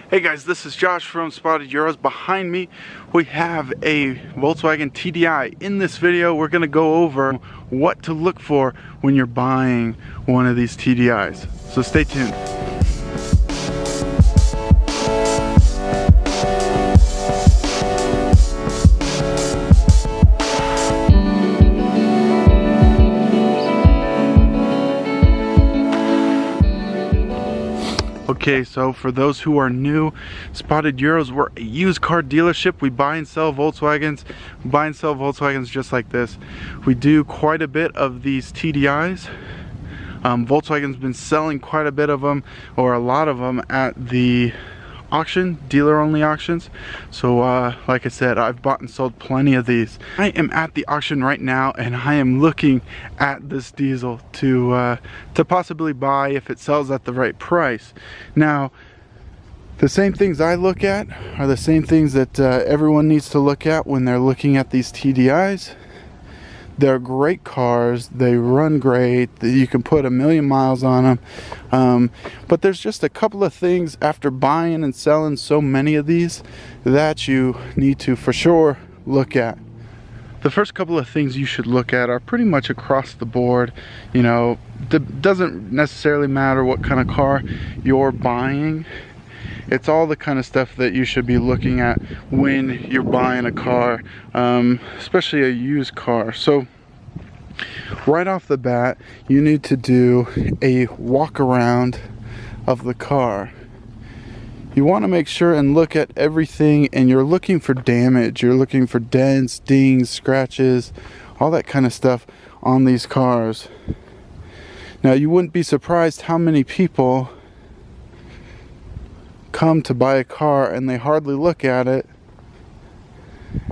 Hey guys, this is Josh from Spotted Euros. Behind me we have a Volkswagen Tdi. In this video we're going to go over what to look for when you're buying one of these Tdis. So stay tuned. Okay, so for those who are new, Spotted Euros, we're a used car dealership. We buy and sell Volkswagens. We buy and sell Volkswagens just like this. We do quite a bit of these Tdis. Volkswagen's been selling quite a bit of them, or a lot of them, at the auction, dealer only auctions. So like I said, I've bought and sold plenty of these. I am at the auction right now and I am looking at this diesel to possibly buy if it sells at the right price. Now the same things I look at are the same things that everyone needs to look at when they're looking at these Tdis. They're great cars, they run great, you can put 1,000,000 miles on them, but there's just a couple of things after buying and selling so many of these that you need to for sure look at. The first couple of things you should look at are pretty much across the board. You know, it doesn't necessarily matter what kind of car you're buying. It's all the kind of stuff that you should be looking at when you're buying a car, especially a used car. So right off the bat, you need to do a walk around of the car. You want to make sure and look at everything, and you're looking for damage. You're looking for dents, dings, scratches, all that kind of stuff on these cars. Now you wouldn't be surprised how many people come to buy a car and they hardly look at it,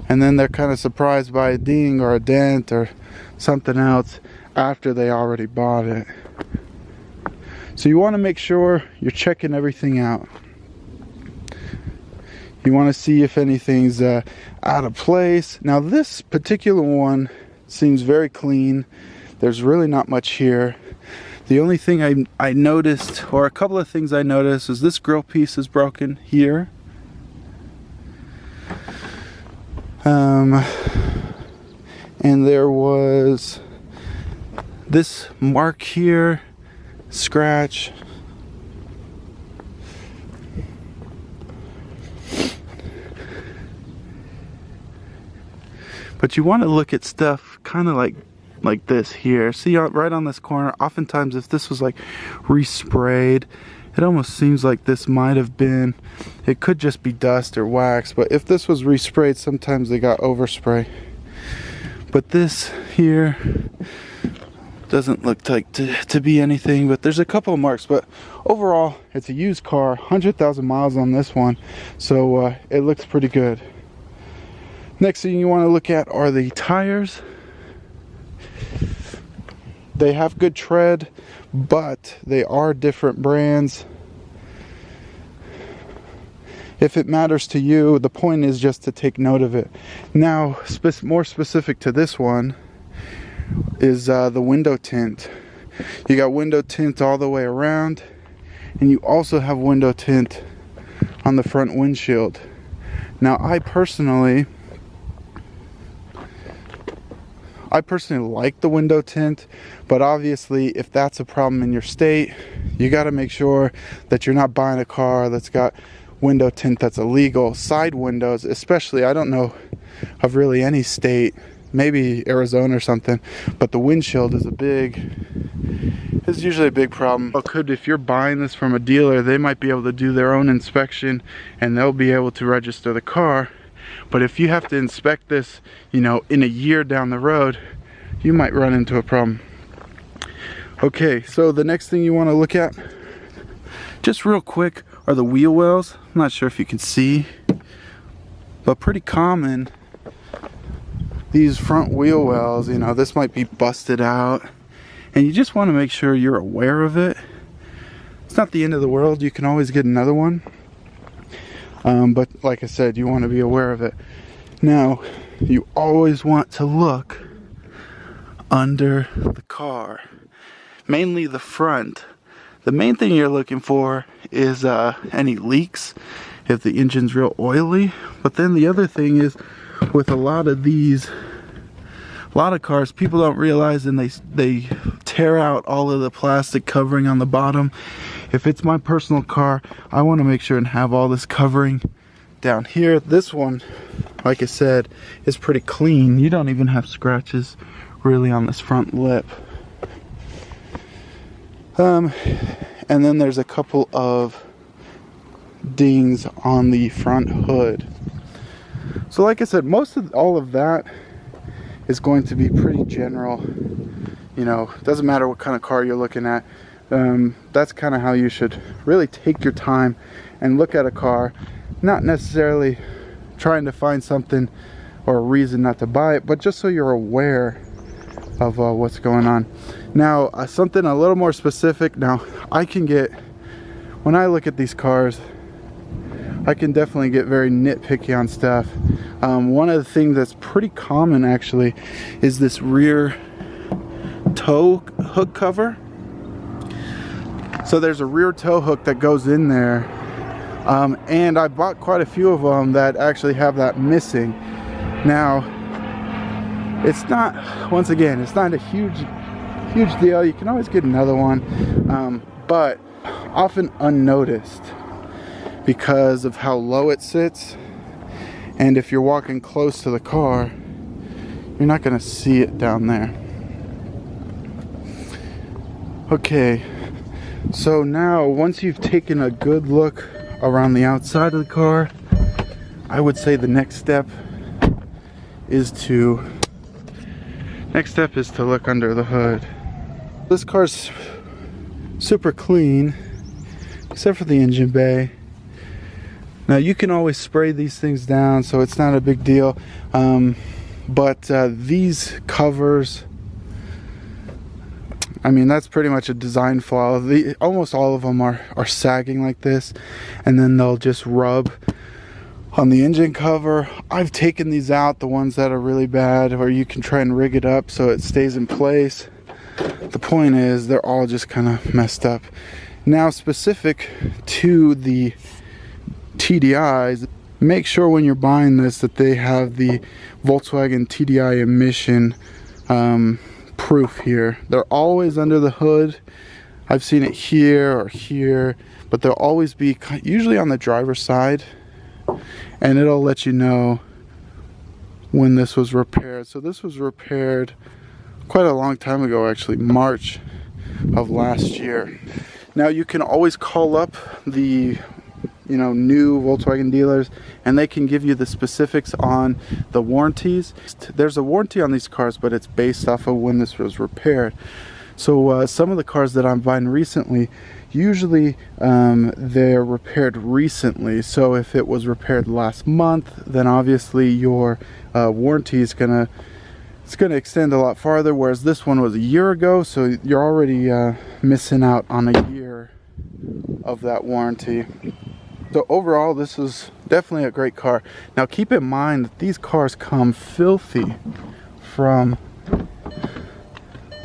and then they're kind of surprised by a ding or a dent or something else after they already bought it. So you want to make sure you're checking everything out. You want to see if anything's out of place. Now this particular one seems very clean. There's really not much here. The only thing I noticed, or a couple of things I noticed, is this grill piece is broken here. And there was this mark here, scratch. But you want to look at stuff kind of like this here. See, right on this corner, oftentimes if this was like resprayed, it almost seems like this might have been, it could just be dust or wax, but if this was resprayed, sometimes they got overspray. But this here doesn't look like to be anything, but there's a couple of marks. But overall, it's a used car, 100,000 miles on this one, so it looks pretty good. Next thing you want to look at are the tires. They have good tread, but they are different brands. If it matters to you, the point is just to take note of it. Now, more specific to this one is the window tint. You got window tint all the way around, and you also have window tint on the front windshield. Now, I personally like the window tint, but obviously if that's a problem in your state, you got to make sure that you're not buying a car that's got window tint that's illegal. Side windows especially, I don't know of really any state, maybe Arizona or something, but the windshield is usually a big problem. If you're buying this from a dealer, they might be able to do their own inspection and they'll be able to register the car. But if you have to inspect this, you know, in a year down the road, you might run into a problem. Okay, so the next thing you want to look at, just real quick, are the wheel wells. I'm not sure if you can see, but pretty common. These front wheel wells, you know, this might be busted out, and you just want to make sure you're aware of it. It's not the end of the world. You can always get another one. But like I said, you want to be aware of it. Now, you always want to look under the car, mainly the front. The main thing you're looking for is any leaks if the engine's real oily. But then the other thing is, with a lot of cars, people don't realize, and they tear out all of the plastic covering on the bottom. If it's my personal car, I want to make sure and have all this covering down here. This one, like I said, is pretty clean. You don't even have scratches really on this front lip. And then there's a couple of dings on the front hood. So like I said, most of all of that is going to be pretty general. You know, doesn't matter what kind of car you're looking at. That's kind of how you should really take your time and look at a car, not necessarily trying to find something or a reason not to buy it, but just so you're aware of what's going on. Now, something a little more specific. Now, when I look at these cars, I can definitely get very nitpicky on stuff. One of the things that's pretty common actually is this rear tow hook cover. So there's a rear tow hook that goes in there, and I bought quite a few of them that actually have that missing. Now, it's not, once again, it's not a huge deal. You can always get another one, but often unnoticed because of how low it sits. And if you're walking close to the car, you're not going to see it down there. Okay, so now once you've taken a good look around the outside of the car, I would say the next step is to look under the hood. This car's super clean except for the engine bay. Now you can always spray these things down, so it's not a big deal, but these covers, I mean, that's pretty much a design flaw. Almost all of them are sagging like this, and then they'll just rub on the engine cover. I've taken these out, the ones that are really bad, or you can try and rig it up so it stays in place. The point is, they're all just kind of messed up. Now, specific to the Tdis, make sure when you're buying this that they have the Volkswagen Tdi emission proof here. They're always under the hood. I've seen it here or here, but they'll always be usually on the driver's side, and it'll let you know when this was repaired. So this was repaired quite a long time ago, actually, March of last year. Now you can always call up the new Volkswagen dealers, and they can give you the specifics on the warranties. There's a warranty on these cars, but it's based off of when this was repaired. So some of the cars that I'm buying recently, usually they're repaired recently. So if it was repaired last month, then obviously your warranty is gonna extend a lot farther, whereas this one was a year ago, so you're already missing out on a year of that warranty. So overall, this is definitely a great car. Now keep in mind that these cars come filthy from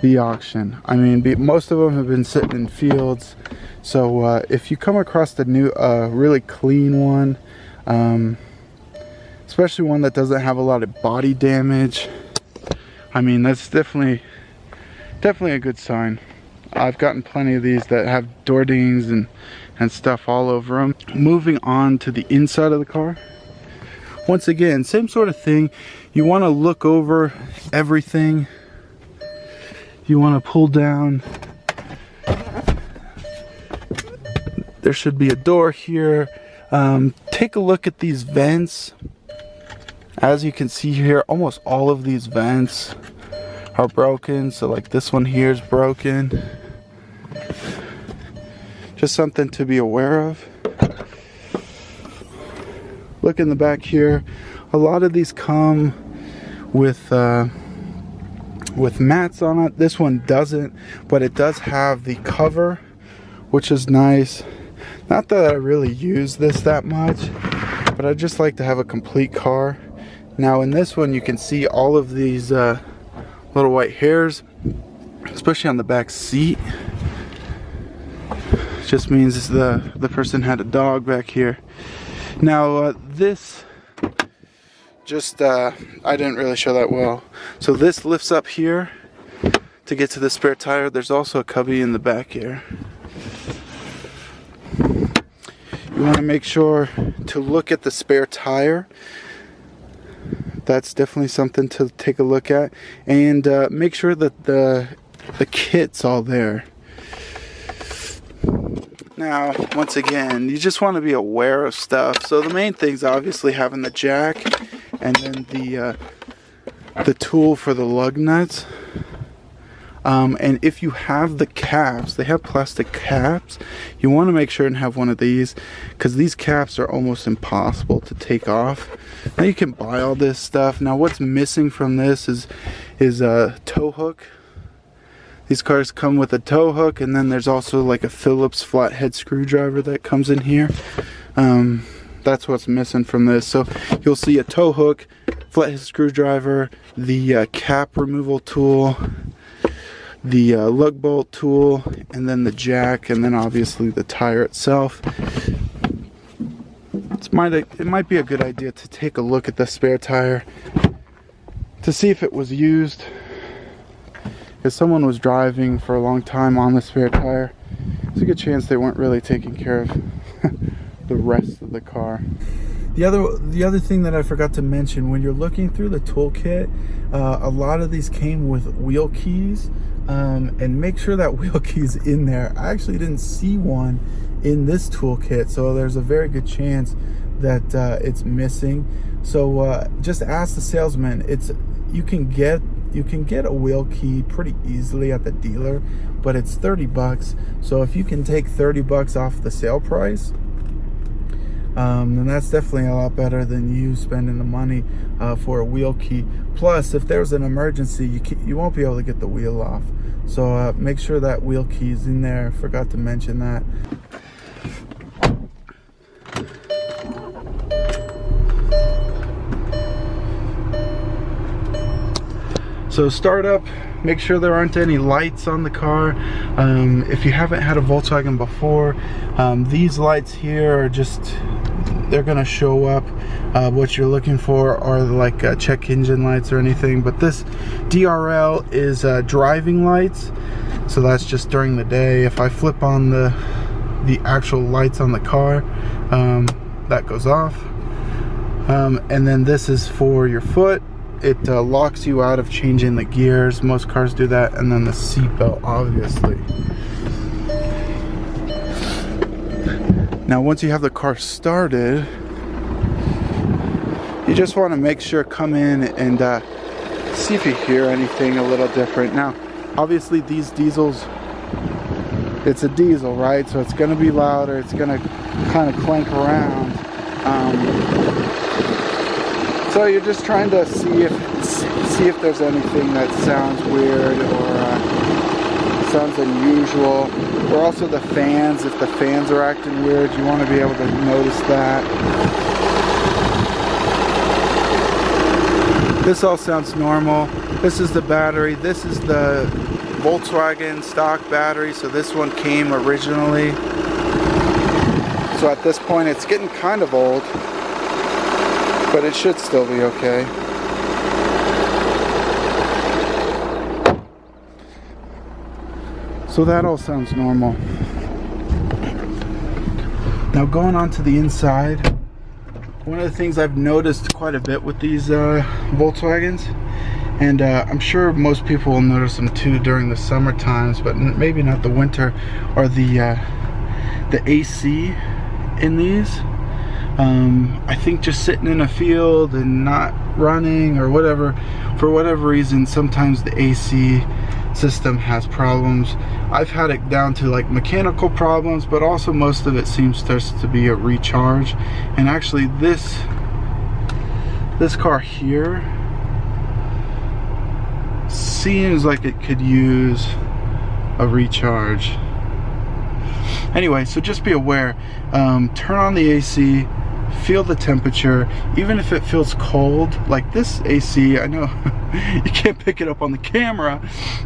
the auction. I mean, most of them have been sitting in fields. So if you come across the new, really clean one, especially one that doesn't have a lot of body damage, I mean, that's definitely a good sign. I've gotten plenty of these that have door dings and stuff all over them. Moving on to the inside of the car. Once again, same sort of thing. You want to look over everything. You want to pull down. There should be a door here. Take a look at these vents. As you can see here, almost all of these vents are broken. So like this one here is broken. Just something to be aware of. Look in the back here. A lot of these come with mats on it. This one doesn't, but it does have the cover, which is nice. Not that I really use this that much, but I just like to have a complete car. Now in this one, you can see all of these little white hairs, especially on the back seat. Just means the person had a dog back here. Now this, just I didn't really show that well. So this lifts up here to get to the spare tire. There's also a cubby in the back here. You want to make sure to look at the spare tire. That's definitely something to take a look at, and make sure that the kit's all there. Now, once again, you just want to be aware of stuff. So the main thing's obviously having the jack, and then the tool for the lug nuts. And if you have the caps, they have plastic caps, you want to make sure and have one of these, because these caps are almost impossible to take off. Now you can buy all this stuff. Now what's missing from this is a tow hook. These cars come with a tow hook, and then there's also like a Phillips flathead screwdriver that comes in here. That's what's missing from this. So you'll see a tow hook, flathead screwdriver, the cap removal tool, the lug bolt tool, and then the jack, and then obviously the tire itself. It might be a good idea to take a look at the spare tire to see if it was used. If someone was driving for a long time on the spare tire, there's a good chance they weren't really taking care of the rest of the car. The other thing that I forgot to mention, when you're looking through the toolkit, a lot of these came with wheel keys, and make sure that wheel key's in there. I actually didn't see one in this toolkit, so there's a very good chance that it's missing. So just ask the salesman. You can get a wheel key pretty easily at the dealer, but it's $30. So if you can take $30 off the sale price, then that's definitely a lot better than you spending the money for a wheel key. Plus, if there's an emergency, you won't be able to get the wheel off. So make sure that wheel key is in there. Forgot to mention that. So start up, make sure there aren't any lights on the car. If you haven't had a Volkswagen before, these lights here are just, they're gonna show up. What you're looking for are like check engine lights or anything, but this DRL is driving lights, so that's just during the day. If I flip on the actual lights on the car, that goes off. And then this is for your foot. It locks you out of changing the gears. Most cars do that. And then the seatbelt, obviously. Now once you have the car started, you just want to make sure, come in and see if you hear anything a little different. Now obviously these diesels, it's a diesel, right? So it's going to be louder, it's going to kind of clank around. So you're just trying to see if there's anything that sounds weird or sounds unusual. Or also the fans, if the fans are acting weird, you want to be able to notice that. This all sounds normal. This is the battery. This is the Volkswagen stock battery, so this one came originally. So at this point it's getting kind of old, but it should still be okay. So that all sounds normal. Now going on to the inside, one of the things I've noticed quite a bit with these Volkswagens, and I'm sure most people will notice them too during the summer times, but maybe not the winter, are the AC in these. I think just sitting in a field and not running or whatever, for whatever reason, sometimes the AC system has problems. I've had it down to like mechanical problems, but also most of it seems to be a recharge. And actually this car here seems like it could use a recharge. Anyway, so just be aware, turn on the AC, feel the temperature. Even if it feels cold, like this AC, I know you can't pick it up on the camera,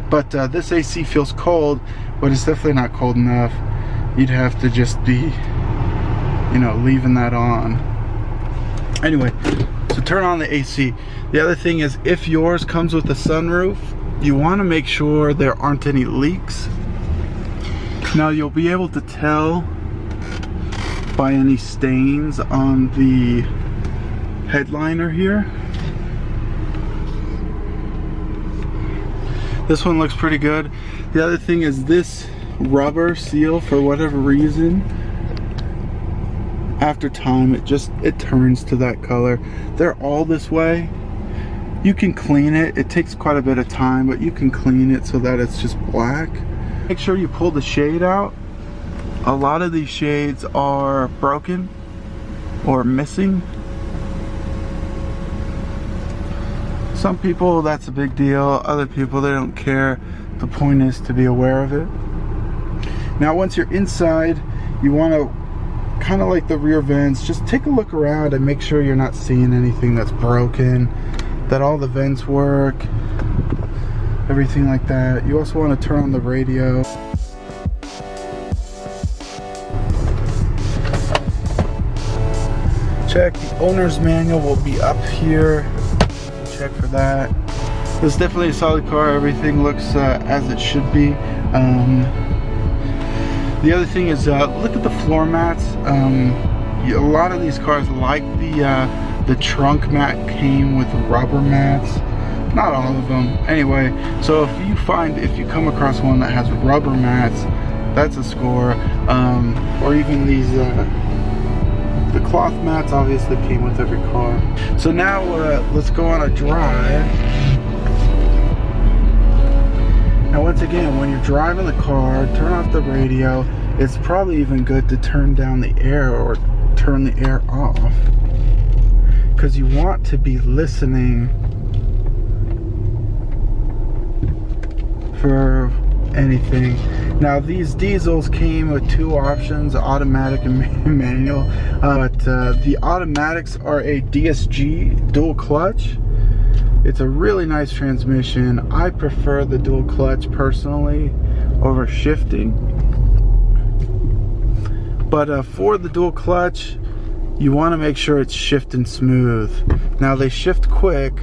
but this AC feels cold, but it's definitely not cold enough. you'd have to just be, you know, leaving that on. Anyway, so turn on the AC. The other thing is, if yours comes with a sunroof, you want to make sure there aren't any leaks. Now you'll be able to tell by any stains on the headliner here. This one looks pretty good. The other thing is this rubber seal, for whatever reason, after time it turns to that color. They're all this way. You can clean it. It takes quite a bit of time, but you can clean it so that it's just black. Make sure you pull the shade out. A lot of these shades are broken or missing. Some people, that's a big deal. Other people, they don't care. The point is to be aware of it. Now once you're inside, you want to, kind of like the rear vents, just take a look around and make sure you're not seeing anything that's broken, that all the vents work, everything like that. You also want to turn on the radio. Check the owner's manual, will be up here. Check for that. It's definitely a solid car. Everything looks as it should be. The other thing is, look at the floor mats. A lot of these cars, like the trunk mat, came with rubber mats. Not all of them. Anyway, so if you come across one that has rubber mats, that's a score. Or even these the cloth mats obviously came with every car. So now let's go on a drive. Now once again, when you're driving the car, turn off the radio. It's probably even good to turn down the air or turn the air off, because you want to be listening for anything. Now these diesels came with two options, automatic and manual, but the automatics are a DSG dual clutch. It's a really nice transmission. I prefer the dual clutch personally over shifting, but for the dual clutch you want to make sure it's shifting smooth. Now they shift quick,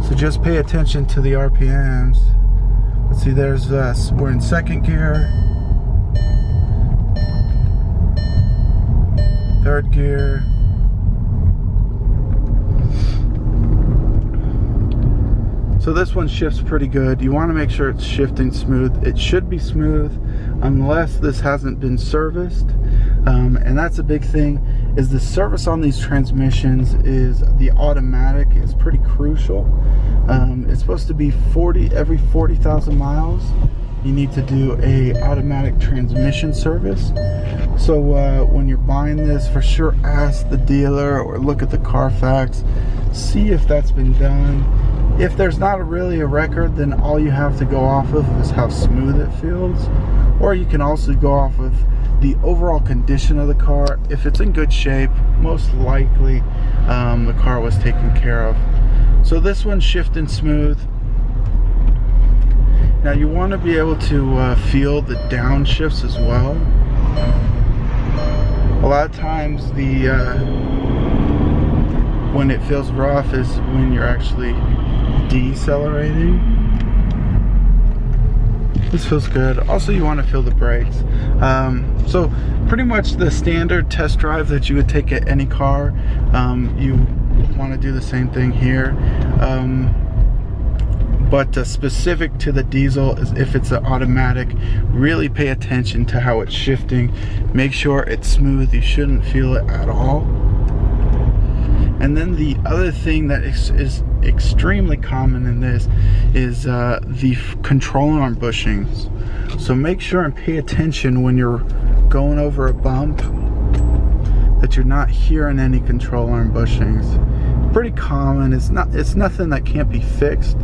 so just pay attention to the RPMs. Let's see, there's we're in second gear, third gear. So this one shifts pretty good. You want to make sure it's shifting smooth. It should be smooth unless this hasn't been serviced. And that's a big thing, is the service on these transmissions is the automatic is pretty crucial. It's supposed to be every 40,000 miles. You need to do a automatic transmission service. So when you're buying this, for sure ask the dealer or look at the Carfax, see if that's been done. If there's not really a record, then all you have to go off of is how smooth it feels. Or you can also go off of the overall condition of the car. If it's in good shape, most likely the car was taken care of. So this one's shifting smooth. Now you want to be able to feel the downshifts as well. A lot of times when it feels rough is when you're actually decelerating. This feels good. Also, you want to feel the brakes. So pretty much the standard test drive that you would take at any car, you want to do the same thing here. But specific to the diesel is if it's an automatic, really pay attention to how it's shifting. Make sure it's smooth. You shouldn't feel it at all. And then the other thing that is extremely common in this is the control arm bushings. So make sure and pay attention when you're going over a bump that you're not hearing any control arm bushings. Pretty common. It's nothing that can't be fixed.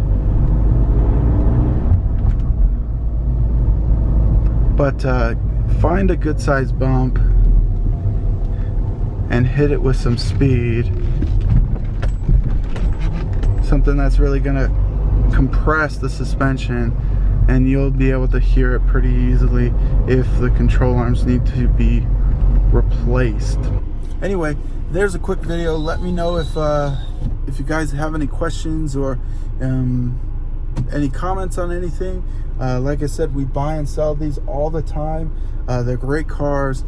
But find a good sized bump and hit it with some speed. Something that's really gonna compress the suspension and you'll be able to hear it pretty easily if the control arms need to be replaced. Anyway, there's a quick video. Let me know if you guys have any questions or any comments on anything. Like I said, we buy and sell these all the time. They're great cars.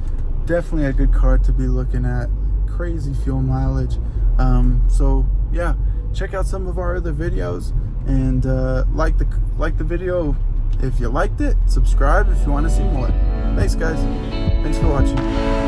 Definitely a good car to be looking at. Crazy fuel mileage. So yeah, check out some of our other videos, and like the video if you liked it. Subscribe if you want to see more. Thanks guys. Thanks for watching.